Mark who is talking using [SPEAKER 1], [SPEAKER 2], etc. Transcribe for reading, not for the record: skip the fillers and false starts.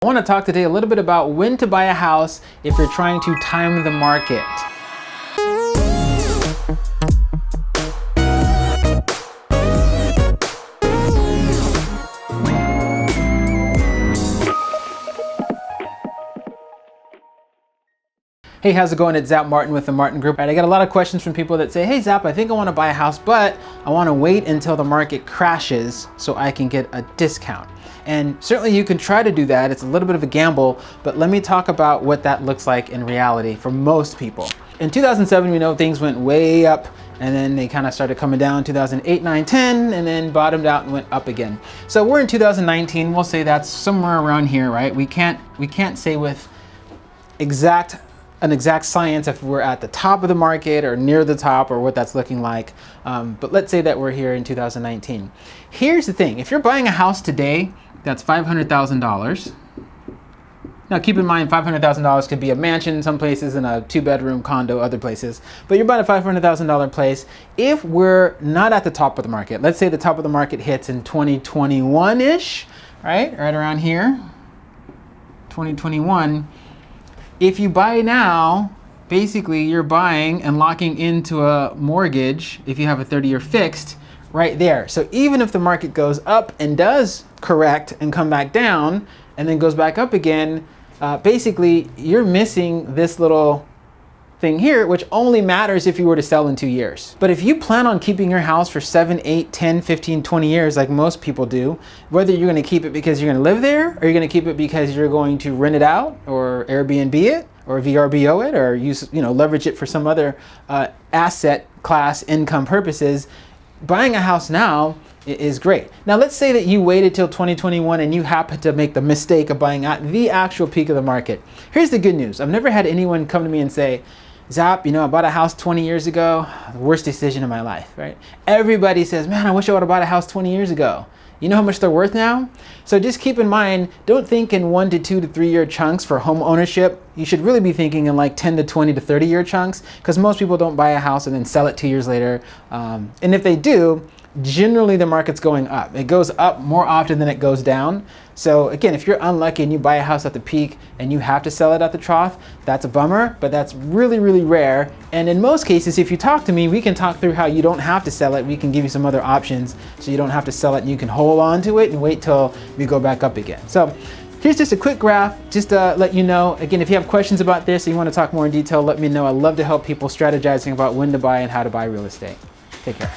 [SPEAKER 1] I want to talk today a little bit about when to buy a house if you're trying to time the market. Hey, how's it going? It's Zap Martin with the Martin Group. I get a lot of questions from people that say, hey Zap, I think I want to buy a house, but I want to wait until the market crashes so I can get a discount. And certainly you can try to do that. It's a little bit of a gamble, but let me talk about what that looks like in reality for most people. In 2007, we know things went way up and then they kind of started coming down 2008, 9, 10, and then bottomed out and went up again. So we're in 2019, we'll say that's somewhere around here, right? We can't say with an exact science if we're at the top of the market or near the top or what that's looking like. But let's say that we're here in 2019. Here's the thing, if you're buying a house today, that's $500,000. Now keep in mind, $500,000 could be a mansion in some places and a 2-bedroom condo other places, but you're buying a $500,000 place. If we're not at the top of the market, let's say the top of the market hits in 2021-ish, right around here, 2021. If you buy now, basically you're buying and locking into a mortgage, if you have a 30-year fixed, right there. So even if the market goes up and does correct and come back down and then goes back up again, basically you're missing this little thing here, which only matters if you were to sell in 2 years. But if you plan on keeping your house for 7, 8, 10, 15, 20 years, like most people do, whether you're gonna keep it because you're gonna live there, or you're gonna keep it because you're going to rent it out, or Airbnb it, or VRBO it, or leverage it for some other asset class income purposes, buying a house now is great. Now let's say that you waited till 2021 and you happen to make the mistake of buying at the actual peak of the market. Here's the good news. I've never had anyone come to me and say, Zap, I bought a house 20 years ago, the worst decision of my life, right? Everybody says, man, I wish I would have bought a house 20 years ago. You know how much they're worth now? So just keep in mind, don't think in 1 to 2 to 3 year chunks for home ownership. You should really be thinking in like 10 to 20 to 30 year chunks, because most people don't buy a house and then sell it 2 years later. And if they do, generally the market's going up. It goes up more often than it goes down. So again, if you're unlucky and you buy a house at the peak and you have to sell it at the trough, that's a bummer, but that's really, really rare. And in most cases, if you talk to me, we can talk through how you don't have to sell it. We can give you some other options so you don't have to sell it and you can hold on to it and wait till we go back up again. So here's just a quick graph, just to let you know. Again, if you have questions about this or you want to talk more in detail, let me know. I love to help people strategizing about when to buy and how to buy real estate. Take care.